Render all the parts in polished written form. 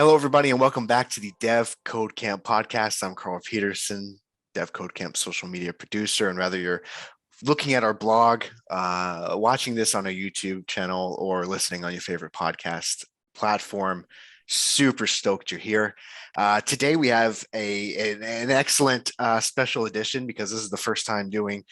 Hello, everybody, and welcome back to the devCodeCamp podcast. I'm Carl Peterson, devCodeCamp social media producer. And whether you're looking at our blog, watching this on a YouTube channel, or listening on your favorite podcast platform, super stoked you're here. Today we have an excellent special edition because this is the first time doing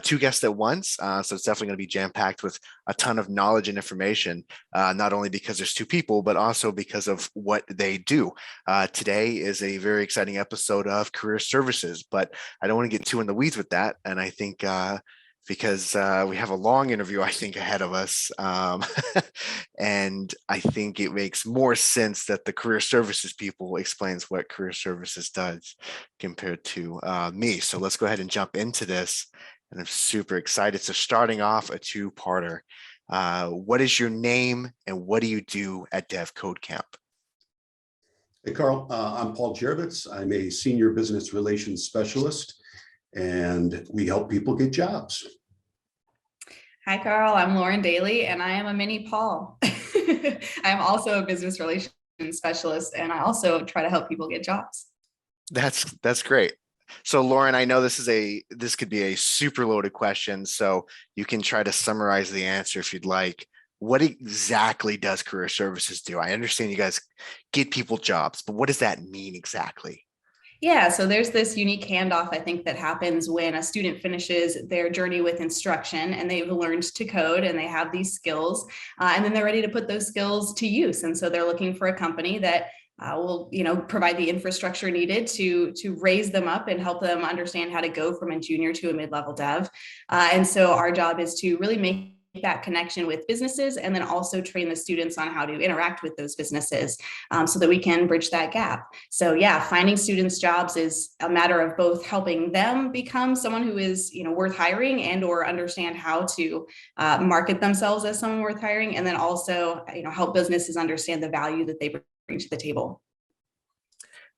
two guests at once. So it's definitely going to be jam-packed with a ton of knowledge and information, not only because there's two people, but also because of what they do. Today is a very exciting episode of Career Services, but I don't want to get too in the weeds with that. And I think because we have a long interview, I think, ahead of us. And I think it makes more sense that the career services people explains what career services does compared to me. So let's go ahead and jump into this. And I'm super excited. So starting off, a two-parter. What is your name and what do you do at devCodeCamp? Hey, Carl, I'm Paul Jervitz. I'm a senior business relations specialist, and we help people get jobs. Hi, Carl. I'm Lauren Daly, and I am a mini Paul. I am also a business relations specialist, and I also try to help people get jobs. That's great. So, Lauren, I know this could be a super loaded question, so you can try to summarize the answer if you'd like. What exactly does career services do? I understand you guys get people jobs, but what does that mean exactly? Yeah, so there's this unique handoff, I think, that happens when a student finishes their journey with instruction and they've learned to code and they have these skills, and then they're ready to put those skills to use. And so they're looking for a company that will, provide the infrastructure needed to raise them up and help them understand how to go from a junior to a mid-level dev. And so our job is to really make that connection with businesses and then also train the students on how to interact with those businesses so that we can bridge that gap. So yeah, finding students jobs is a matter of both helping them become someone who is worth hiring and or understand how to market themselves as someone worth hiring, and then also help businesses understand the value that they bring to the table.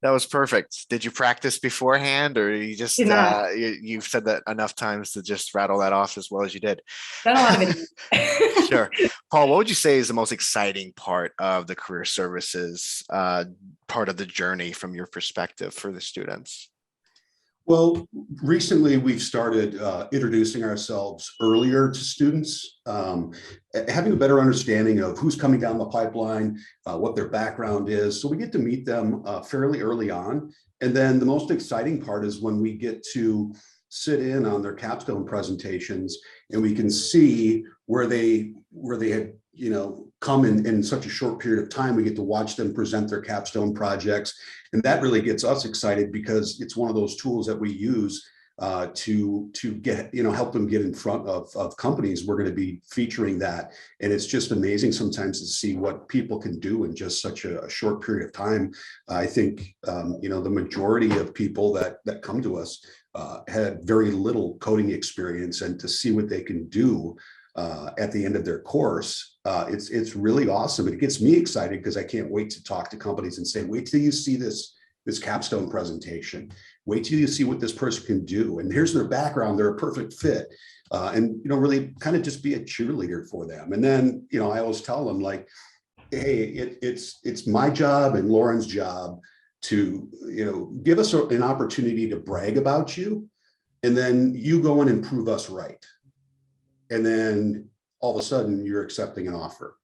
That was perfect. Did you practice beforehand, or you just you've said that enough times to just rattle that off as well as you did? Done a lot of it. Sure. Paul, what would you say is the most exciting part of the career services part of the journey from your perspective for the students? Well, recently we've started introducing ourselves earlier to students, having a better understanding of who's coming down the pipeline, what their background is. So we get to meet them fairly early on. And then the most exciting part is when we get to sit in on their capstone presentations and we can see where they had come in such a short period of time. We get to watch them present their capstone projects. And that really gets us excited because it's one of those tools that we use to get, help them get in front of companies. We're going to be featuring that. And it's just amazing sometimes to see what people can do in just such a short period of time. I think, the majority of people that come to us had very little coding experience, and to see what they can do at the end of their course, it's really awesome. It gets me excited because I can't wait to talk to companies and say, wait till you see this capstone presentation. Wait till you see what this person can do. And here's their background. They're a perfect fit. And really kind of just be a cheerleader for them. And then, I always tell them, like, hey, it's my job and Lauren's job to, give us an opportunity to brag about you. And then you go in and prove us right. And then all of a sudden you're accepting an offer.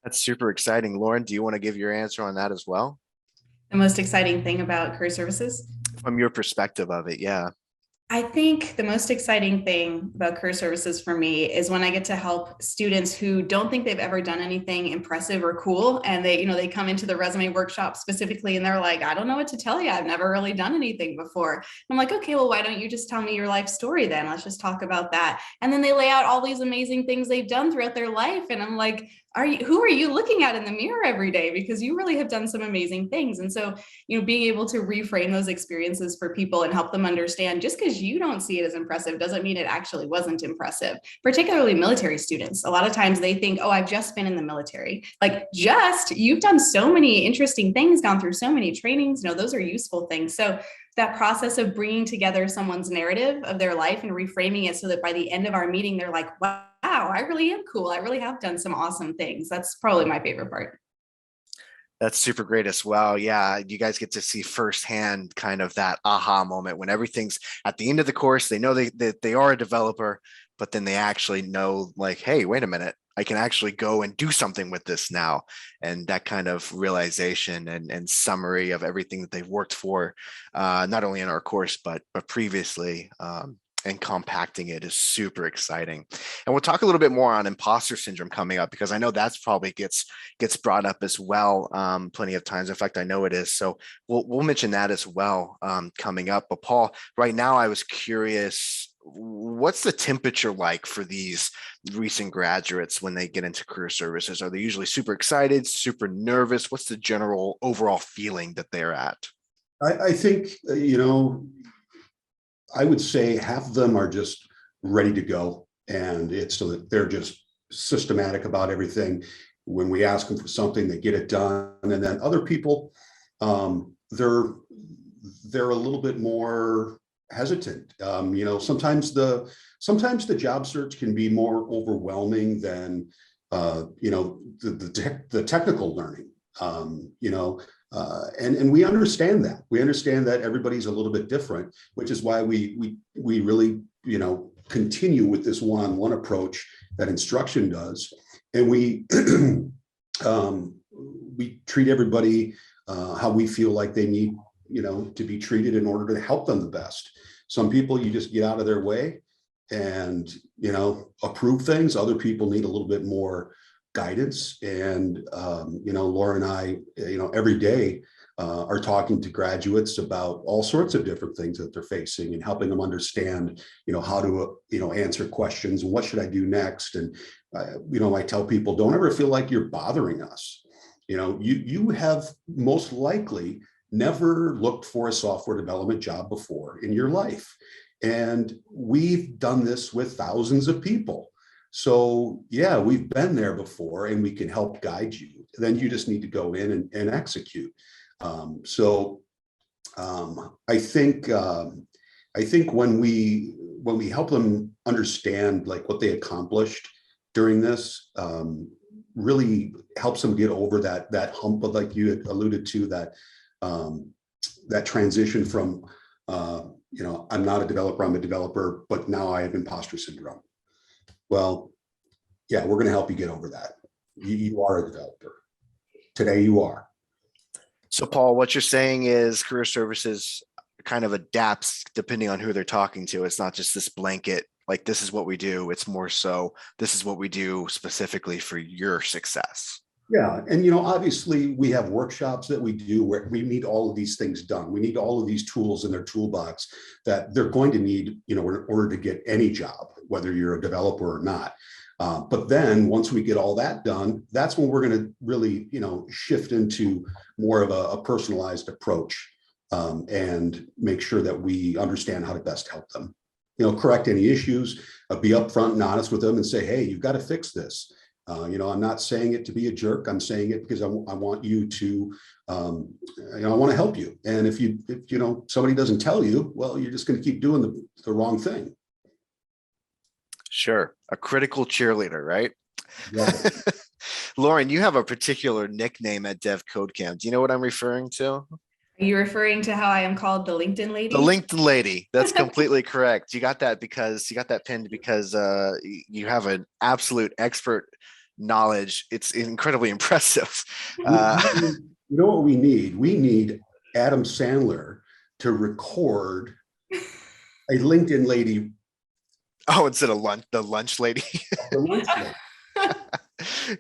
That's super exciting. Lauren, do you want to give your answer on that as well? The most exciting thing about career services? From your perspective of it, yeah. I think the most exciting thing about career services for me is when I get to help students who don't think they've ever done anything impressive or cool. And they come into the resume workshop specifically and they're like, I don't know what to tell you. I've never really done anything before. I'm like, okay, well, why don't you just tell me your life story then? Let's just talk about that. And then they lay out all these amazing things they've done throughout their life. And I'm like, who are you looking at in the mirror every day? Because you really have done some amazing things. And so, being able to reframe those experiences for people and help them understand, just because you don't see it as impressive doesn't mean it actually wasn't impressive. Particularly military students. A lot of times they think, oh, I've just been in the military. Like, you've done so many interesting things, gone through so many trainings, those are useful things. So that process of bringing together someone's narrative of their life and reframing it so that by the end of our meeting, they're like, wow, I really am cool. I really have done some awesome things. That's probably my favorite part. That's super great as well. Yeah, you guys get to see firsthand kind of that aha moment when everything's at the end of the course. They know they are a developer, but then they actually know, like, hey, wait a minute, I can actually go and do something with this now. And that kind of realization and summary of everything that they've worked for, not only in our course, but previously. And compacting it is super exciting. And we'll talk a little bit more on imposter syndrome coming up, because I know that's probably gets brought up as well, plenty of times. In fact, I know it is. So we'll mention that as well, coming up. But Paul, right now I was curious, what's the temperature like for these recent graduates when they get into career services? Are they usually super excited, super nervous? What's the general overall feeling that they're at? I think, I would say half of them are just ready to go. And it's so that they're just systematic about everything. When we ask them for something, they get it done. And then other people, they're a little bit more hesitant. Sometimes the job search can be more overwhelming than the technical learning. And we understand that. We understand that everybody's a little bit different, which is why we really, continue with this one-on-one approach that instruction does. And we we treat everybody how we feel like they need, to be treated in order to help them the best. Some people, you just get out of their way and, approve things. Other people need a little bit more guidance. And, Laura and I, every day are talking to graduates about all sorts of different things that they're facing and helping them understand, how to, answer questions and what should I do next. And, I tell people, don't ever feel like you're bothering us. You have most likely never looked for a software development job before in your life. And we've done this with thousands of people. So yeah, we've been there before and we can help guide you. Then you just need to go in and execute. I think when we help them understand like what they accomplished during this, really helps them get over that hump of, like you had alluded to, that transition from I'm not a developer, I'm a developer, but now I have imposter syndrome. Well, yeah, we're going to help you get over that. You are a developer. Today you are. So Paul, what you're saying is career services kind of adapts depending on who they're talking to. It's not just this blanket, like this is what we do. It's more so this is what we do specifically for your success. Yeah. And, obviously we have workshops that we do where we need all of these things done. We need all of these tools in their toolbox that they're going to need, in order to get any job, whether you're a developer or not. But then once we get all that done, that's when we're going to really, shift into more of a personalized approach, and make sure that we understand how to best help them, correct any issues, be upfront and honest with them and say, hey, you've got to fix this. I'm not saying it to be a jerk. I'm saying it because I want you to, I want to help you. And if somebody doesn't tell you, well, you're just going to keep doing the wrong thing. Sure. A critical cheerleader, right? Yeah. Lauren, you have a particular nickname at devCodeCamp. Do you know what I'm referring to? Are you referring to how I am called the LinkedIn lady? The LinkedIn lady. That's completely correct. You got that pinned because you have an absolute expert knowledge. It's incredibly impressive. You know what we need? We need Adam Sandler to record a LinkedIn lady. Oh, instead of the lunch lady. The lunch lady.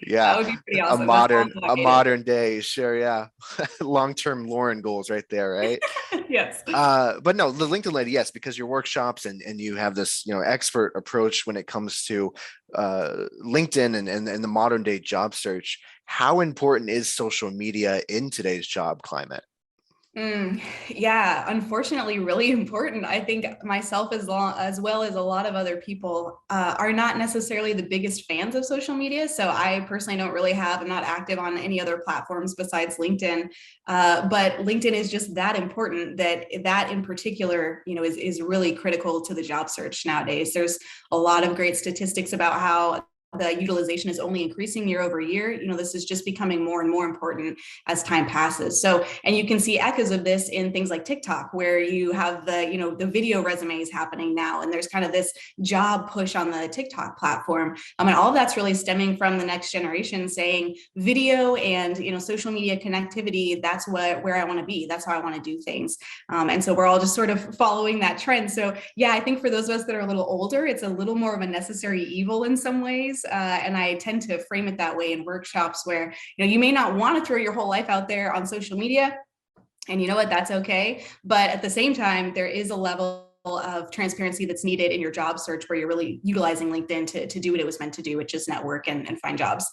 Yeah, that would be pretty awesome. a modern day, sure, yeah. Long-term Lauren goals right there, right? Yes. But no, the LinkedIn lady, yes, because your workshops and you have this, expert approach when it comes to LinkedIn and the modern day job search. How important is social media in today's job climate? Yeah, unfortunately, really important. I think myself as well as a lot of other people are not necessarily the biggest fans of social media. So I personally I'm not active on any other platforms besides LinkedIn. But LinkedIn is just that important that in particular, is really critical to the job search nowadays. There's a lot of great statistics about how the utilization is only increasing year over year. This is just becoming more and more important as time passes. So, and you can see echoes of this in things like TikTok, where you have the video resumes happening now, and there's kind of this job push on the TikTok platform. And all of that's really stemming from the next generation saying video and social media connectivity, that's where I want to be. That's how I want to do things. And so we're all just sort of following that trend. So yeah, I think for those of us that are a little older, it's a little more of a necessary evil in some ways. And I tend to frame it that way in workshops where, you may not want to throw your whole life out there on social media, and you know what, that's okay. But at the same time, there is a level of transparency that's needed in your job search where you're really utilizing LinkedIn to do what it was meant to do, which is network and find jobs.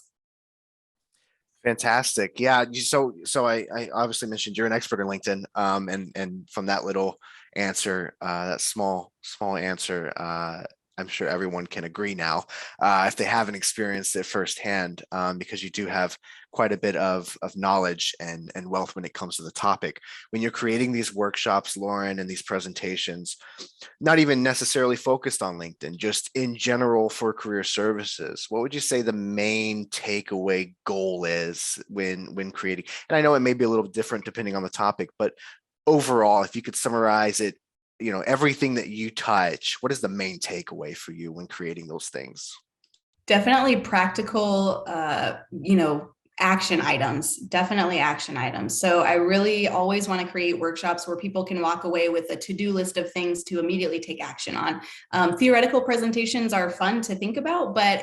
Fantastic. Yeah. So I obviously mentioned you're an expert in LinkedIn. And from that little answer, that small answer, I'm sure everyone can agree now, if they haven't experienced it firsthand, because you do have quite a bit of knowledge and wealth when it comes to the topic. When you're creating these workshops, Lauren, and these presentations, not even necessarily focused on LinkedIn, just in general for career services, what would you say the main takeaway goal is when creating? And I know it may be a little different depending on the topic, but overall, if you could summarize it, everything that you touch, what is the main takeaway for you when creating those things? Definitely practical, action items, definitely action items. So I really always want to create workshops where people can walk away with a to-do list of things to immediately take action on. Theoretical presentations are fun to think about, but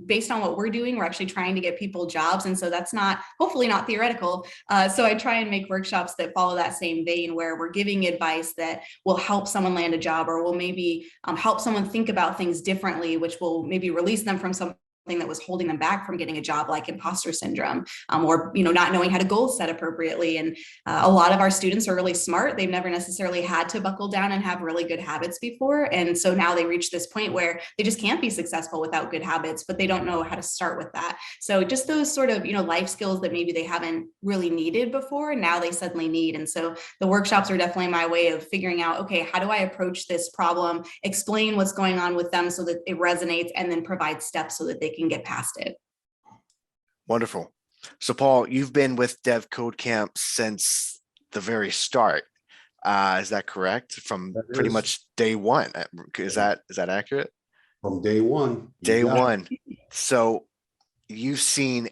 based on what we're doing, we're actually trying to get people jobs. And so that's hopefully not theoretical. So I try and make workshops that follow that same vein, where we're giving advice that will help someone land a job, or will maybe help someone think about things differently, which will maybe release them from something that was holding them back from getting a job, like imposter syndrome, or not knowing how to goal set appropriately. And a lot of our students are really smart. They've never necessarily had to buckle down and have really good habits before, and so now they reach this point where they just can't be successful without good habits, but they don't know how to start with that. So just those sort of life skills that maybe they haven't really needed before, now they suddenly need. And so the workshops are definitely my way of figuring out, okay, how do I approach this problem, explain what's going on with them so that it resonates, and then provide steps so that they can get past it. Wonderful. So Paul, you've been with devCodeCamp since the very start. Is that correct? From pretty much day one. Is that accurate? From day one. Day one. So you've seen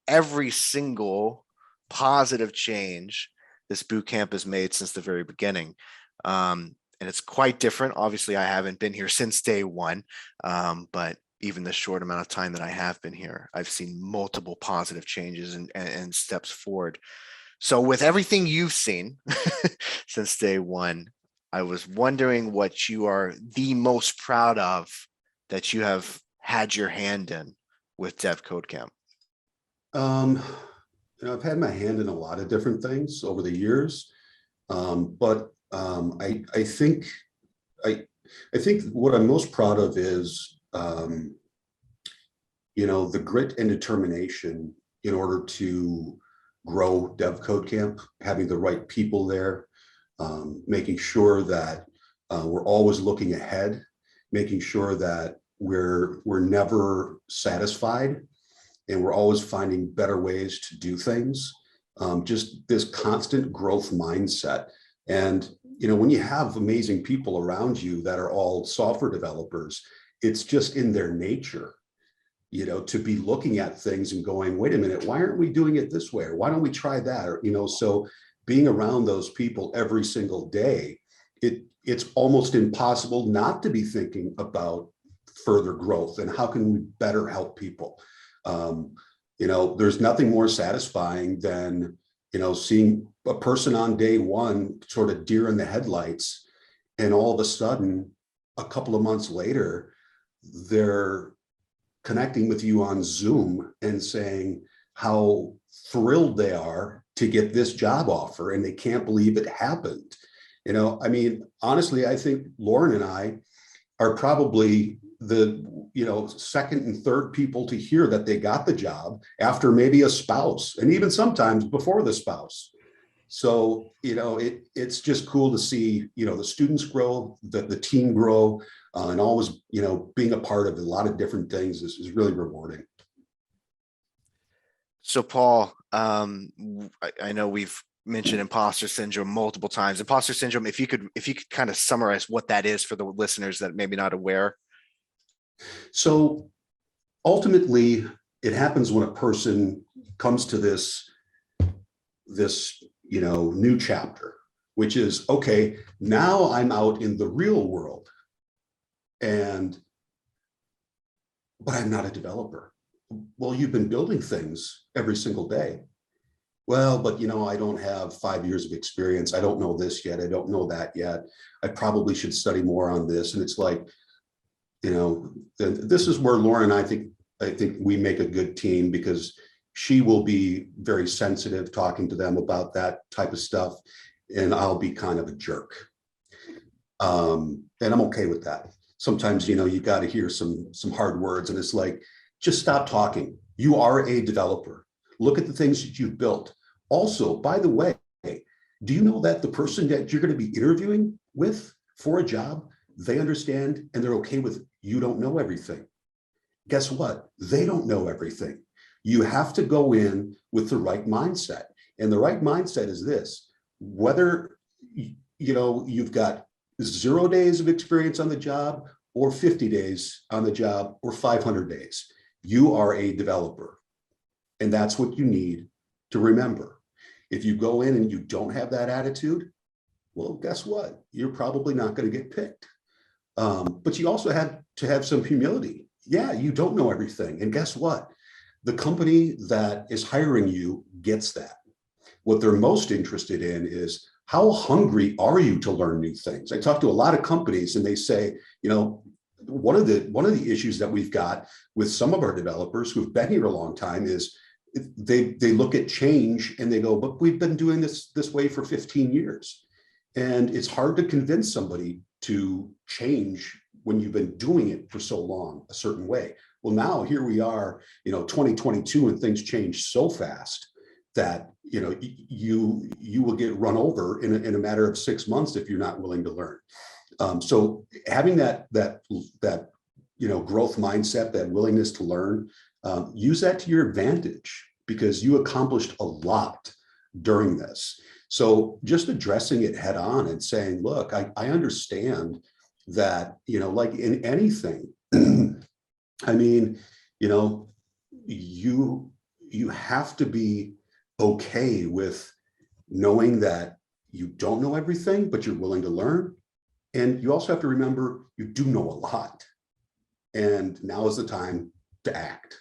every single positive change this boot camp has made since the very beginning. And it's quite different. Obviously, I haven't been here since day one, but even the short amount of time that I have been here, I've seen multiple positive changes and steps forward. So with everything you've seen since day one, I was wondering what you are the most proud of that you have had your hand in with devCodeCamp. I've had my hand in a lot of different things over the years, but I think what I'm most proud of is the grit and determination in order to grow devCodeCamp, having the right people there, making sure that we're always looking ahead, making sure that we're never satisfied, and we're always finding better ways to do things. Just this constant growth mindset. And when you have amazing people around you that are all software developers, it's just in their nature, to be looking at things and going, wait a minute, why aren't we doing it this way? Or why don't we try that? Or, so being around those people every single day, it's almost impossible not to be thinking about further growth and how can we better help people. There's nothing more satisfying than, seeing a person on day one sort of deer in the headlights, and all of a sudden, a couple of months later, they're connecting with you on Zoom and saying how thrilled they are to get this job offer and they can't believe it happened. Honestly, I think Lauren and I are probably the second and third people to hear that they got the job after maybe a spouse, and even sometimes before the spouse. So it's just cool to see the students grow, the team grow, and always, being a part of a lot of different things is really rewarding. So Paul, I know we've mentioned imposter syndrome multiple times. Imposter syndrome, if you could kind of summarize what that is for the listeners that maybe not aware. So ultimately, it happens when a person comes to this new chapter, which is, okay, now I'm out in the real world, but I'm not a developer. Well, you've been building things every single day. Well, but I don't have 5 years of experience. I don't know this yet. I don't know that yet. I probably should study more on this. And it's like, this is where Lauren and I think we make a good team, because she will be very sensitive talking to them about that type of stuff, and I'll be kind of a jerk. And I'm okay with that. Sometimes, you got to hear some hard words, and it's like, just stop talking. You are a developer. Look at the things that you've built. Also, by the way, do you know that the person that you're going to be interviewing with for a job, they understand and they're okay with you don't know everything? Guess what? They don't know everything. You have to go in with the right mindset. And the right mindset is this: whether you've got 0 days of experience on the job, or 50 days on the job, or 500 days, you are a developer. And that's what you need to remember. If you go in and you don't have that attitude, well, guess what? You're probably not going to get picked. But you also have to have some humility. Yeah, you don't know everything. And guess what? The company that is hiring you gets that. What they're most interested in is, how hungry are you to learn new things? I talk to a lot of companies, and they say, one of the issues that we've got with some of our developers who've been here a long time is they look at change and they go, but we've been doing this way for 15 years. And it's hard to convince somebody to change when you've been doing it for so long a certain way. Well, now here we are, 2022, and things change so fast that you will get run over in a matter of 6 months if you're not willing to learn. So having that growth mindset, that willingness to learn, use that to your advantage, because you accomplished a lot during this. So just addressing it head on and saying, look, I understand that, like in anything, I mean, you have to be okay with knowing that you don't know everything, but you're willing to learn. And you also have to remember, you do know a lot. And now is the time to act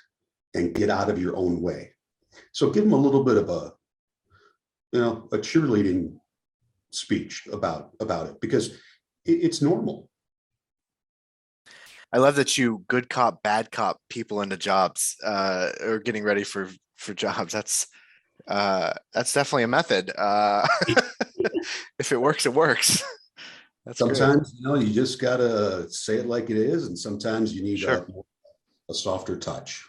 and get out of your own way. So give them a little bit of a cheerleading speech about it, because it's normal. I love that you good cop, bad cop people into jobs, or getting ready for jobs. That's definitely a method. If it works, it works. That's sometimes great. You just gotta say it like it is, and sometimes you need sure. a softer touch.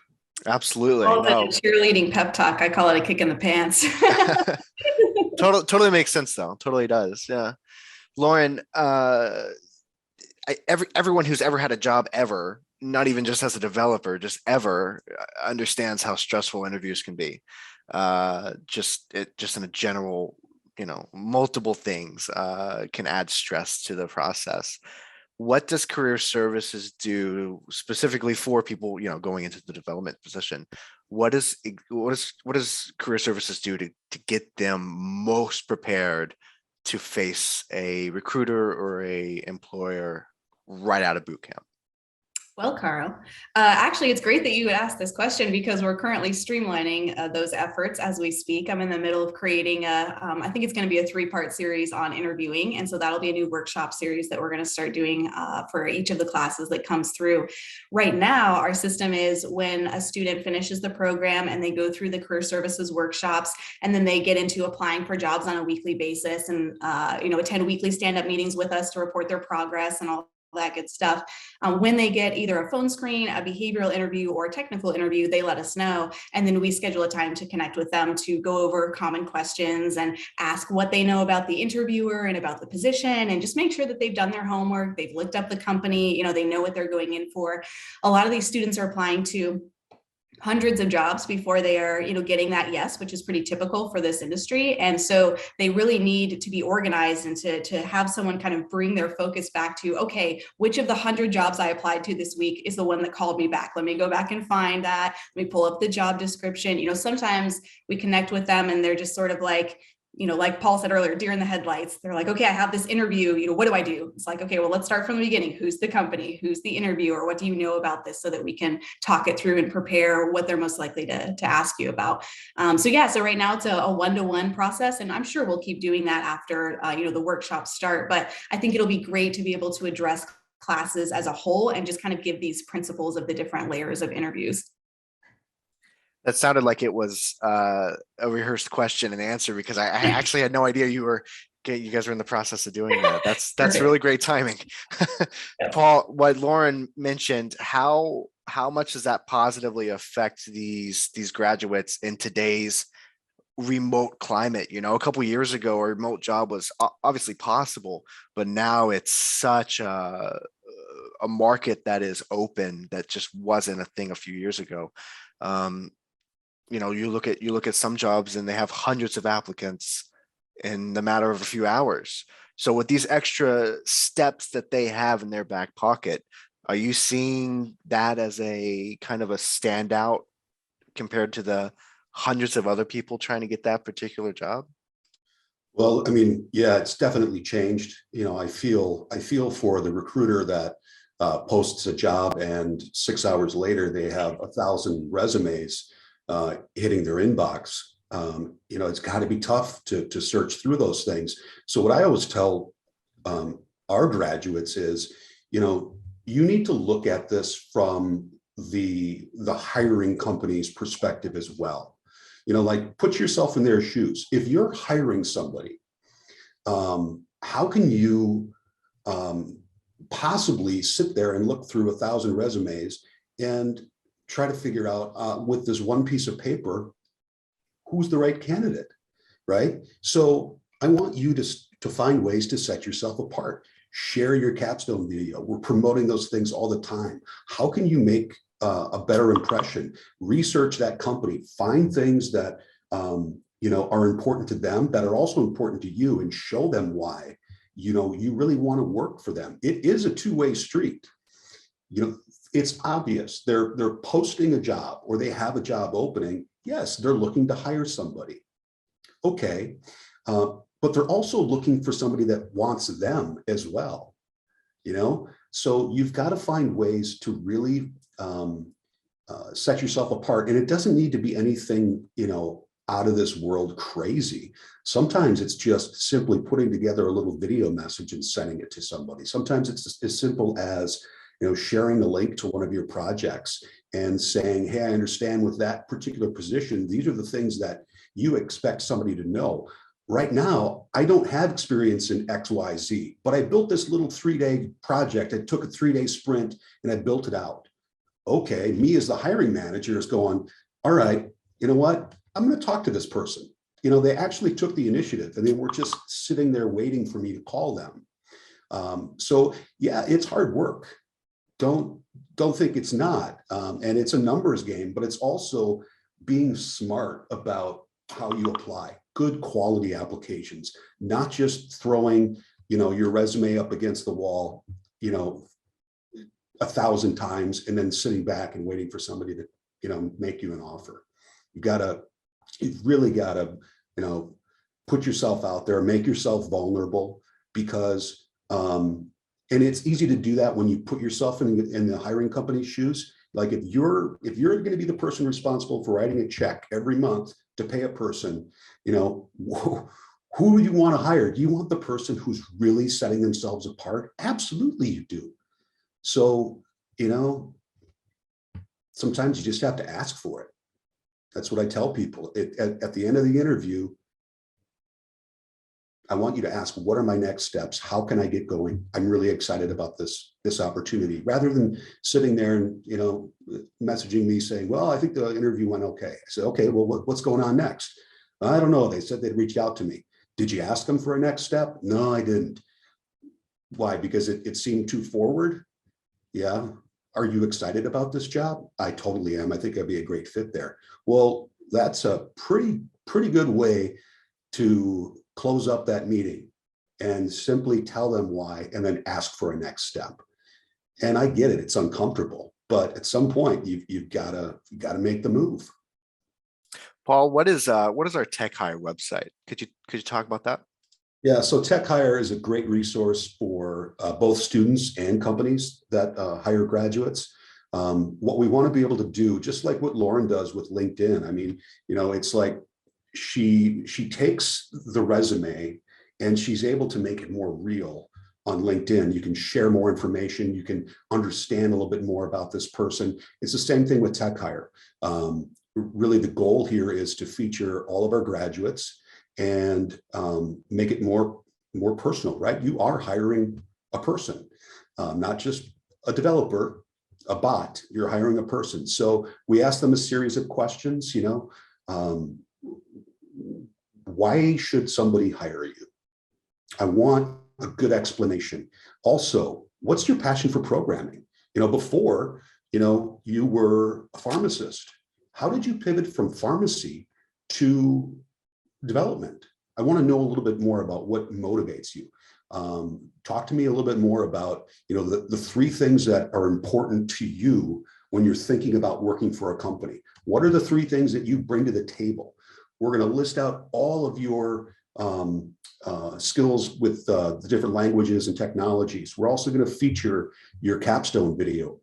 Absolutely. Oh, no. Cheerleading pep talk. I call it a kick in the pants. Totally makes sense though. Totally does. Yeah. Lauren, everyone who's ever had a job ever, not even just as a developer, just ever, understands how stressful interviews can be. Just in a general, multiple things can add stress to the process. What does career services do specifically for people, going into the development position? What does career services do to get them most prepared to face a recruiter or a employer right out of boot camp? Well, Carl, actually, it's great that you would ask this question, because we're currently streamlining those efforts as we speak. I'm in the middle of creating I think it's going to be a 3-part series on interviewing. And so that'll be a new workshop series that we're going to start doing for each of the classes that comes through. Right now, our system is when a student finishes the program and they go through the career services workshops, and then they get into applying for jobs on a weekly basis, and attend weekly stand-up meetings with us to report their progress and all that good stuff. When they get either a phone screen, a behavioral interview, or a technical interview, they let us know. And then we schedule a time to connect with them to go over common questions and ask what they know about the interviewer and about the position, and just make sure that they've done their homework, they've looked up the company, they know what they're going in for. A lot of these students are applying to hundreds of jobs before they are, getting that yes, which is pretty typical for this industry. And so they really need to be organized and to have someone kind of bring their focus back to, okay, which of the 100 jobs I applied to this week is the one that called me back? Let me go back and find that. Let me pull up the job description. Sometimes we connect with them and they're just sort of like Paul said earlier, deer in the headlights. They're like, okay, I have this interview, what do I do? It's like, okay, well, let's start from the beginning. Who's the company? Who's the interviewer? What do you know about this, so that we can talk it through and prepare what they're most likely to ask you about. So right now it's a one-to-one process, and I'm sure we'll keep doing that after, the workshops start. But I think it'll be great to be able to address classes as a whole and just kind of give these principles of the different layers of interviews. That sounded like it was a rehearsed question and answer, because I actually had no idea you guys were in the process of doing that. That's really great timing. Paul, what Lauren mentioned, how much does that positively affect these graduates in today's remote climate? A couple of years ago, a remote job was obviously possible, but now it's such a market that is open that just wasn't a thing a few years ago. You look at some jobs and they have hundreds of applicants in the matter of a few hours. So with these extra steps that they have in their back pocket, are you seeing that as a kind of a standout compared to the hundreds of other people trying to get that particular job? Well, I mean, yeah, it's definitely changed. I feel for the recruiter that posts a job and 6 hours later they have 1,000 resumes hitting their inbox. It's got to be tough to search through those things. So what I always tell our graduates is, you need to look at this from the hiring company's perspective as well. Like, put yourself in their shoes. If you're hiring somebody, how can you possibly sit there and look through 1,000 resumes and try to figure out with this one piece of paper who's the right candidate, right? So I want you to find ways to set yourself apart. Share your capstone video. We're promoting those things all the time. How can you make a better impression? Research that company. Find things that are important to them, that are also important to you, and show them why you really want to work for them. It is a two-way street. It's obvious they're posting a job or they have a job opening. Yes, they're looking to hire somebody. Okay. But they're also looking for somebody that wants them as well. So you've got to find ways to really set yourself apart. And it doesn't need to be anything, out of this world crazy. Sometimes it's just simply putting together a little video message and sending it to somebody. Sometimes it's as simple as sharing a link to one of your projects and saying, hey, I understand with that particular position, these are the things that you expect somebody to know. Right now, I don't have experience in XYZ, but I built this little 3-day project. I took a 3-day sprint and I built it out. Okay, me as the hiring manager is going, all right, you know what? I'm going to talk to this person. They actually took the initiative and they were just sitting there waiting for me to call them. So yeah, it's hard work. Don't think it's not. And it's a numbers game, but it's also being smart about how you apply. Good quality applications, not just throwing, your resume up against the wall, 1,000 times and then sitting back and waiting for somebody to, make you an offer. You've really got to, put yourself out there, make yourself vulnerable, because, and it's easy to do that when you put yourself in the hiring company's shoes. Like, if you're going to be the person responsible for writing a check every month to pay a person, who do you want to hire? Do you want the person who's really setting themselves apart? Absolutely you do. So, sometimes you just have to ask for it. That's what I tell people. At the end of the interview, I want you to ask, what are my next steps? How can I get going? I'm really excited about this opportunity, rather than sitting there and, messaging me saying, well, I think the interview went okay. I said, okay, well, what's going on next? I don't know. They said they'd reach out to me. Did you ask them for a next step? No, I didn't. Why? Because it seemed too forward. Yeah. Are you excited about this job? I totally am. I think I'd be a great fit there. Well, that's a pretty good way to close up that meeting, and simply tell them why, and then ask for a next step. And I get it, it's uncomfortable, but at some point you've got to make the move. Paul, what is our TechHire website? Could you talk about that? Yeah, so TechHire is a great resource for both students and companies that hire graduates. What we want to be able to do, just like what Lauren does with LinkedIn, I mean, it's like she takes the resume and she's able to make it more real on LinkedIn. You can share more information. You can understand a little bit more about this person. It's the same thing with TechHire. Really, the goal here is to feature all of our graduates and make it more personal, right? You are hiring a person, not just a developer, a bot. You're hiring a person. So we ask them a series of questions, why should somebody hire you? I want a good explanation. Also, what's your passion for programming? Before, you were a pharmacist. How did you pivot from pharmacy to development? I want to know a little bit more about what motivates you. Talk to me a little bit more about, the three things that are important to you when you're thinking about working for a company. What are the three things that you bring to the table? We're going to list out all of your skills with the different languages and technologies. We're also going to feature your capstone video.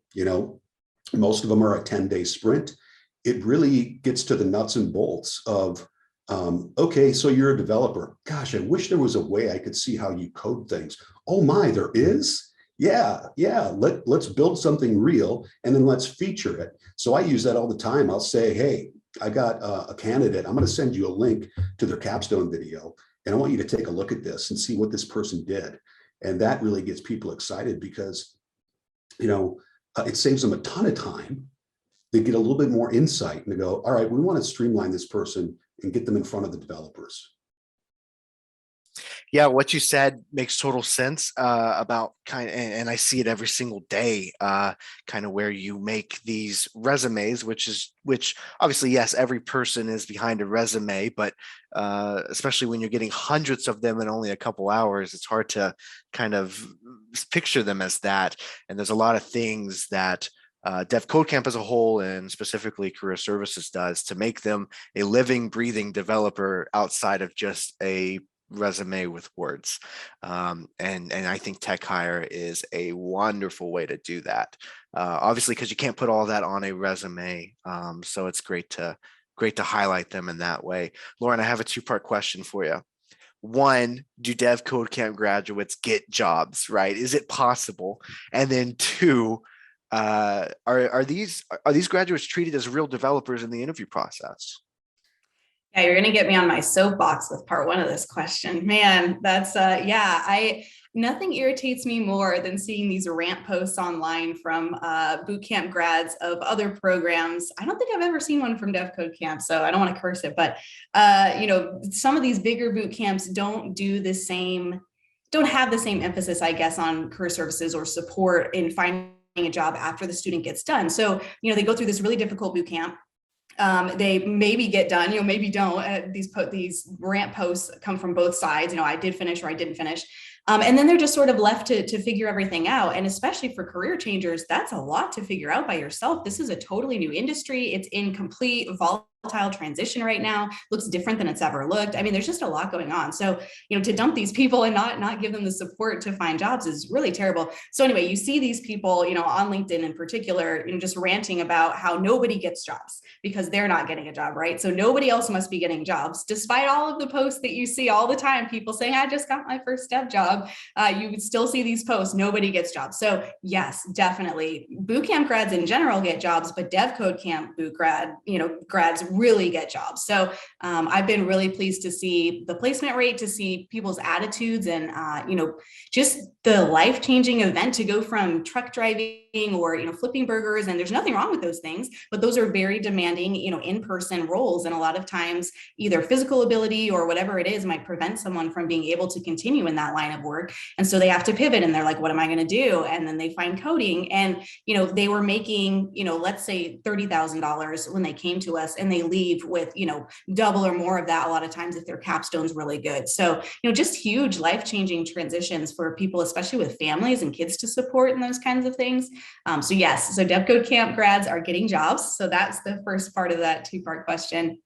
Most of them are a 10-day sprint. It really gets to the nuts and bolts of, okay, so you're a developer. Gosh, I wish there was a way I could see how you code things. Oh my, there is? Yeah. Let's build something real, and then let's feature it. So I use that all the time. I'll say, hey, I got a candidate. I'm going to send you a link to their capstone video, and I want you to take a look at this and see what this person did. And that really gets people excited because, it saves them a ton of time. They get a little bit more insight and they go, all right, we want to streamline this person and get them in front of the developers. Yeah, what you said makes total sense about and I see it every single day, kind of where you make these resumes, which obviously, yes, every person is behind a resume, but especially when you're getting hundreds of them in only a couple hours, it's hard to kind of picture them as that. And there's a lot of things that devCodeCamp as a whole, and specifically Career Services, does to make them a living, breathing developer outside of just a resume with words. And I think TechHire is a wonderful way to do that. Obviously, because you can't put all that on a resume. So it's great to highlight them in that way. Lauren, I have a two-part question for you. One, do devCodeCamp graduates get jobs, right? Is it possible? And then two, are these graduates treated as real developers in the interview process? Yeah, you're gonna get me on my soapbox with part one of this question. Man, that's nothing irritates me more than seeing these rant posts online from bootcamp grads of other programs. I don't think I've ever seen one from devCodeCamp, so I don't want to curse it, but some of these bigger boot camps don't have the same emphasis, I guess, on career services or support in finding a job after the student gets done. So, they go through this really difficult boot camp. They maybe get done, maybe don't. These rant posts come from both sides. I did finish or I didn't finish. And then they're just sort of left to figure everything out. And especially for career changers, that's a lot to figure out by yourself. This is a totally new industry. It's in complete volatile transition right now. Looks different than it's ever looked. I mean, there's just a lot going on. So, to dump these people and not give them the support to find jobs is really terrible. So anyway, you see these people, on LinkedIn in particular, just ranting about how nobody gets jobs because they're not getting a job, right? So nobody else must be getting jobs, despite all of the posts that you see all the time. People saying, I just got my first step job. You would still see these posts. Nobody gets jobs. So yes, definitely. Bootcamp grads in general get jobs, but devCodeCamp grads really get jobs. So I've been really pleased to see the placement rate, to see people's attitudes, and just the life-changing event to go from truck driving or flipping burgers. And there's nothing wrong with those things, but those are very demanding in-person roles, and a lot of times either physical ability or whatever it is might prevent someone from being able to continue in that line of work. And so they have to pivot, and they're like, what am I going to do? And then they find coding, and they were making let's say $30,000 when they came to us, and they leave with double or more of that a lot of times if their capstone's really good. So just huge life-changing transitions for people, especially with families and kids to support and those kinds of things. So yes, so devCodeCamp grads are getting jobs. So that's the first part of that two-part question.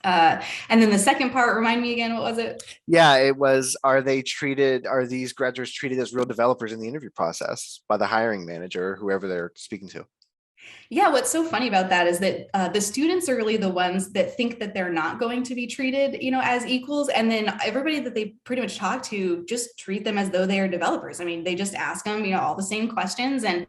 And then the second part, remind me again, what was it? Yeah, it was, are these graduates treated as real developers in the interview process by the hiring manager, whoever they're speaking to? Yeah, what's so funny about that is that the students are really the ones that think that they're not going to be treated, as equals. And then everybody that they pretty much talk to just treat them as though they are developers. I mean, they just ask them, all the same questions, and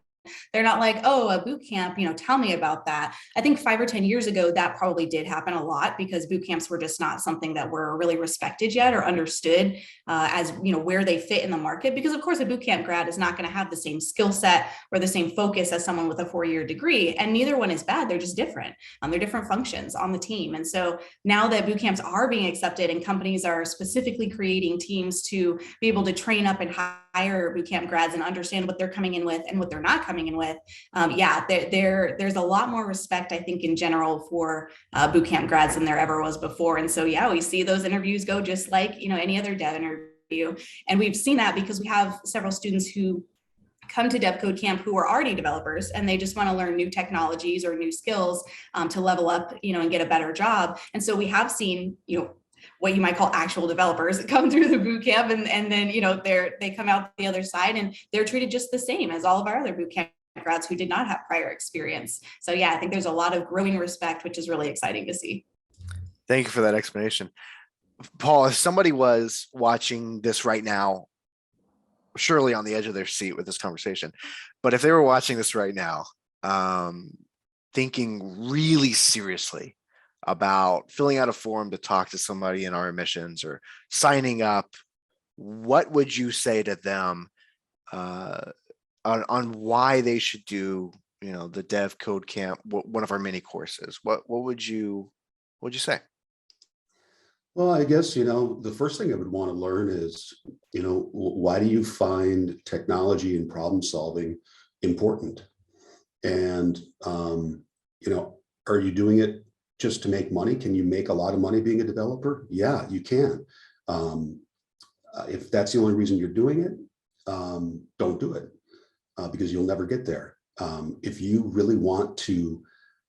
they're not like, oh, a boot camp, tell me about that. I think 5 or 10 years ago, that probably did happen a lot because boot camps were just not something that were really respected yet or understood as, where they fit in the market. Because of course, a boot camp grad is not going to have the same skill set or the same focus as someone with a 4-year degree. And neither one is bad. They're just different. They're different functions on the team. And so now that boot camps are being accepted and companies are specifically creating teams to be able to train up and hire boot camp grads and understand what they're coming in with and what they're not coming in with, there's a lot more respect, I think, in general for boot camp grads than there ever was before. And so yeah, we see those interviews go just like any other dev interview, and we've seen that because we have several students who come to devCodeCamp who are already developers and they just want to learn new technologies or new skills to level up, and get a better job. And so we have seen, what you might call actual developers come through the boot camp, and then they come out the other side and they're treated just the same as all of our other boot camp grads who did not have prior experience. So yeah, I think there's a lot of growing respect, which is really exciting to see. Thank you for that explanation. Paul, if somebody was watching this right now, surely on the edge of their seat with this conversation, but if they were watching this right now, thinking really seriously about filling out a form to talk to somebody in our admissions or signing up, what would you say to them on why they should do, the devCodeCamp, one of our mini courses? What would you say? Well, I guess, the first thing I would want to learn is, why do you find technology and problem solving important? And, are you doing it just to make money? Can you make a lot of money being a developer? Yeah, you can. If that's the only reason you're doing it, don't do it because you'll never get there. If you really want to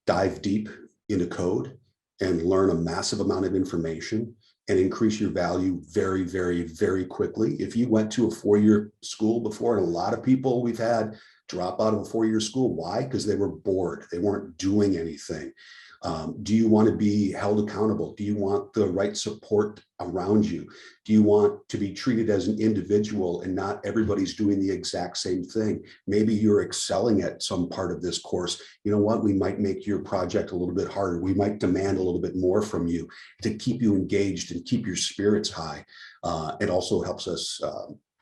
dive deep into code and learn a massive amount of information and increase your value very, very, very quickly. If you went to a 4-year school before, and a lot of people we've had drop out of a 4-year school, why? Because they were bored. They weren't doing anything. Do you want to be held accountable? Do you want the right support around you? Do you want to be treated as an individual and not everybody's doing the exact same thing? Maybe you're excelling at some part of this course. You know what? We might make your project a little bit harder. We might demand a little bit more from you to keep you engaged and keep your spirits high. It also helps us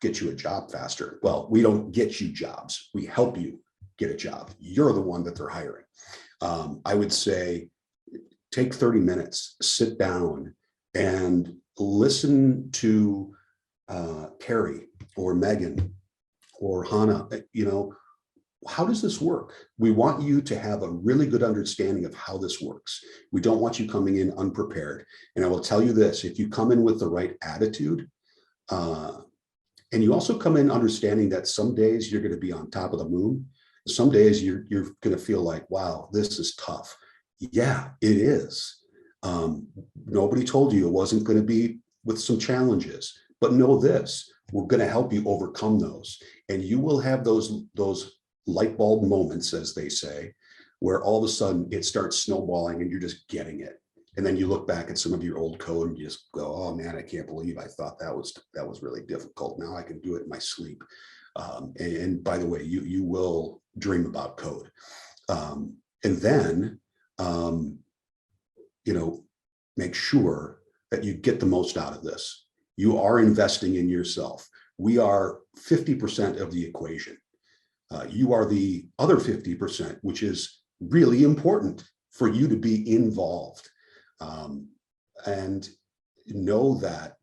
get you a job faster. Well, we don't get you jobs. We help you get a job. You're the one that they're hiring. I would say take 30 minutes, sit down and listen to Carrie or Megan or Hannah. How does this work? We want you to have a really good understanding of how this works. We don't want you coming in unprepared. And I will tell you this, if you come in with the right attitude, and you also come in understanding that some days you're going to be on top of the moon. Some days you're going to feel like, wow, this is tough. Yeah, it is. Nobody told you it wasn't going to be with some challenges, but know this, we're going to help you overcome those. And you will have those light bulb moments, as they say, where all of a sudden it starts snowballing and you're just getting it. And then you look back at some of your old code and you just go, oh man, I can't believe I thought that was really difficult. Now I can do it in my sleep. And by the way, you will dream about code. And then make sure that you get the most out of this. You are investing in yourself. We are 50% of the equation. You are the other 50%, which is really important for you to be involved. And know that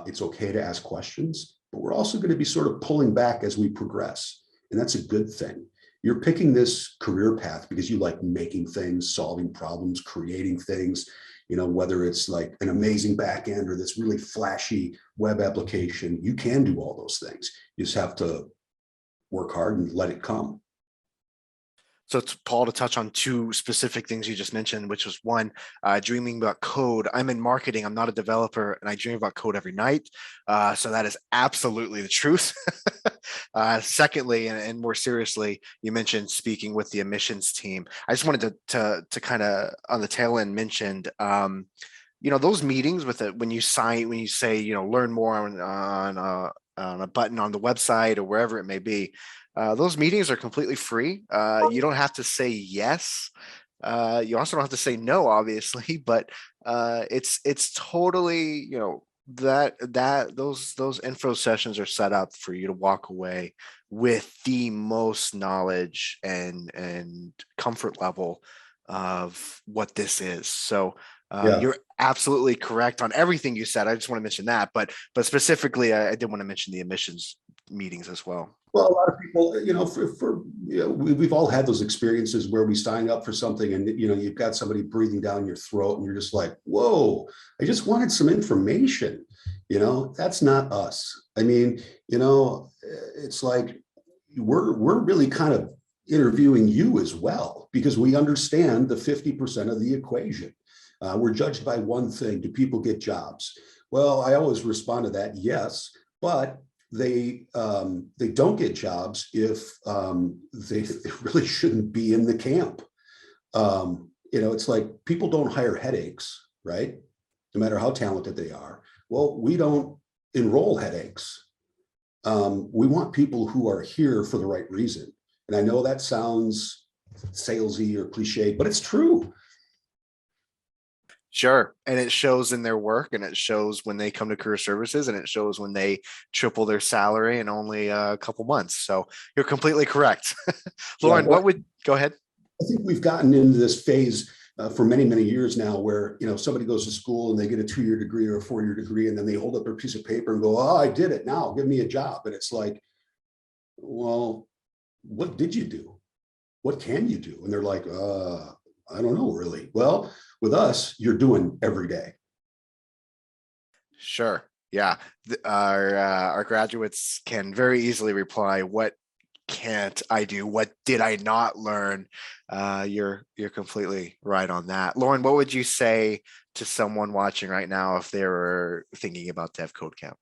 it's okay to ask questions, but we're also going to be sort of pulling back as we progress. And that's a good thing. You're picking this career path because you like making things, solving problems, creating things, whether it's like an amazing back end or this really flashy web application. You can do all those things. You just have to work hard and let it come. So Paul, to touch on two specific things you just mentioned, which was one, dreaming about code. I'm in marketing. I'm not a developer, and I dream about code every night. So that is absolutely the truth. Secondly, and more seriously, you mentioned speaking with the admissions team. I just wanted to kind of on the tail end mentioned, those meetings with it when you say, learn more on a button on the website or wherever it may be. Those meetings are completely free. You don't have to say yes. You also don't have to say no, obviously, but it's totally, those info sessions are set up for you to walk away with the most knowledge and comfort level of what this is. So you're absolutely correct on everything you said. I just want to mention that, but specifically, I did want to mention the admissions meetings as well. Well, a lot of people, we've all had those experiences where we sign up for something and, you've got somebody breathing down your throat and you're just like, whoa, I just wanted some information. That's not us. I mean, it's like we're really kind of interviewing you as well, because we understand the 50% of the equation. We're judged by one thing. Do people get jobs? Well, I always respond to that, yes, but they don't get jobs if they really shouldn't be in the camp. It's like people don't hire headaches, right? No matter how talented they are. Well, we don't enroll headaches. We want people who are here for the right reason. And I know that sounds salesy or cliche, but it's true. Sure. And it shows in their work, and it shows when they come to career services, and it shows when they triple their salary in only a couple months. So you're completely correct. Lauren, go ahead. I think we've gotten into this phase for many, many years now where, somebody goes to school and they get a 2-year degree or a 4-year degree, and then they hold up their piece of paper and go, oh, I did it. Now give me a job. And it's like, well, what did you do? What can you do? And they're like, I don't know, really. Well, with us, you're doing every day. Sure. Yeah. Our graduates can very easily reply, what can't I do? What did I not learn? You're completely right on that. Lauren, what would you say to someone watching right now if they were thinking about devCodeCamp?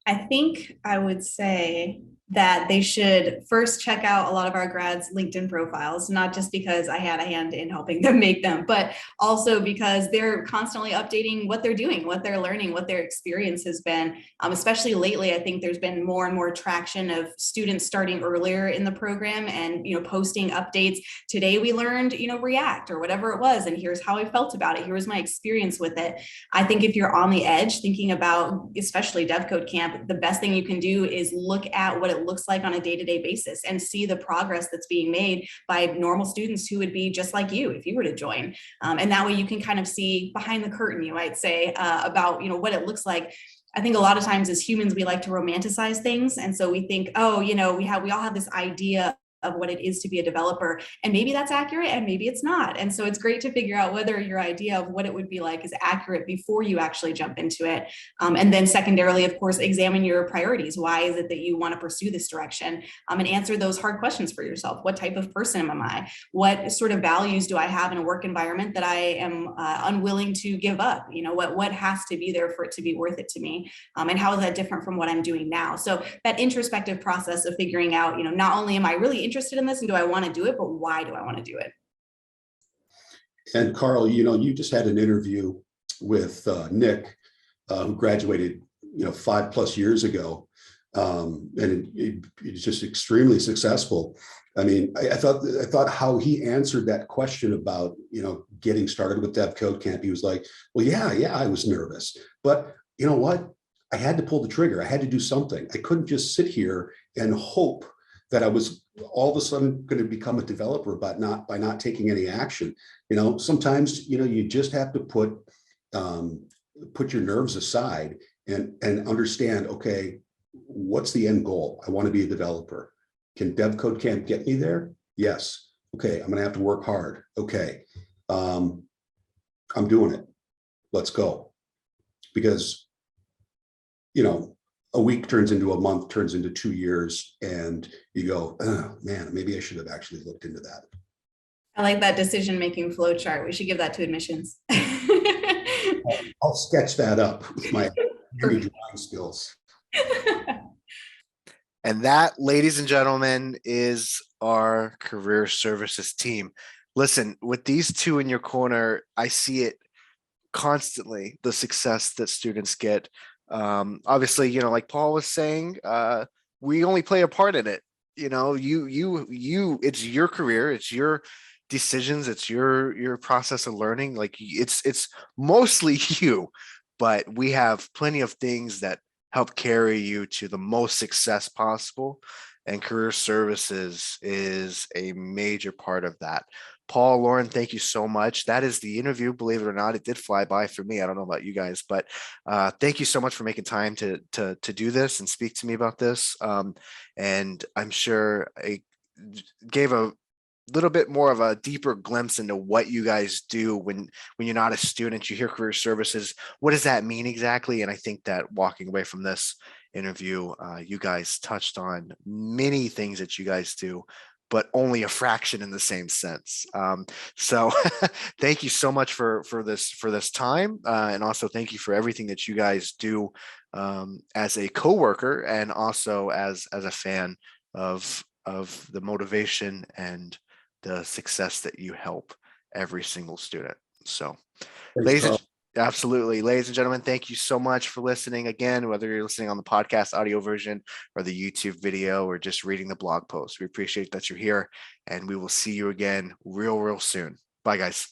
I think I would say that they should first check out a lot of our grads' LinkedIn profiles, not just because I had a hand in helping them make them, but also because they're constantly updating what they're doing, what they're learning, what their experience has been. Especially lately, I think there's been more and more traction of students starting earlier in the program and posting updates. Today we learned React or whatever it was, and here's how I felt about it. Here was my experience with it. I think if you're on the edge thinking about, especially devCodeCamp, the best thing you can do is look at what it looks like on a day-to-day basis and see the progress that's being made by normal students who would be just like you if you were to join. And that way you can kind of see behind the curtain, you might say, about what it looks like. I think a lot of times as humans, we like to romanticize things. And so we think, oh, we all have this idea of what it is to be a developer, and maybe that's accurate and maybe it's not. And so it's great to figure out whether your idea of what it would be like is accurate before you actually jump into it. And then secondarily, of course, examine your priorities. Why is it that you want to pursue this direction? And answer those hard questions for yourself. What type of person am I? What sort of values do I have in a work environment that I am unwilling to give up? What has to be there for it to be worth it to me? And how is that different from what I'm doing now? So that introspective process of figuring out, not only am I really interested in this and do I want to do it, but why do I want to do it? And Carl, you just had an interview with Nick, who graduated, 5+ years ago. It's just extremely successful. I mean, I thought how he answered that question about, getting started with devCodeCamp. He was like, well, yeah, I was nervous, but you know what? I had to pull the trigger. I had to do something. I couldn't just sit here and hope that I was all of a sudden going to become a developer, but not by not taking any action. Sometimes, you just have to put your nerves aside and understand, okay, what's the end goal? I want to be a developer. Can devCodeCamp get me there? Yes. Okay, I'm going to have to work hard. Okay, I'm doing it. Let's go. Because, a week turns into a month, turns into 2 years, and you go, oh, man, maybe I should have actually looked into that. I like that decision-making flow chart. We should give that to admissions. I'll sketch that up with my drawing skills. And that, ladies and gentlemen, is our career services team. Listen, with these two in your corner, I see it constantly, the success that students get. Obviously, like Paul was saying, we only play a part in it. It's your career, it's your decisions, it's your process of learning. Like it's mostly you, but we have plenty of things that help carry you to the most success possible. And career services is a major part of that. Paul, Lauren, thank you so much. That is the interview. Believe it or not, it did fly by for me. I don't know about you guys, but thank you so much for making time to do this and speak to me about this. And I'm sure I gave a little bit more of a deeper glimpse into what you guys do when you're not a student. You hear career services. What does that mean exactly? And I think that walking away from this interview, you guys touched on many things that you guys do, but only a fraction in the same sense. So thank you so much for this time. And also thank you for everything that you guys do as a coworker and also as a fan of the motivation and the success that you help every single student. So absolutely. Ladies and gentlemen, thank you so much for listening again, whether you're listening on the podcast audio version or the YouTube video or just reading the blog post. We appreciate that you're here and we will see you again real soon. Bye guys.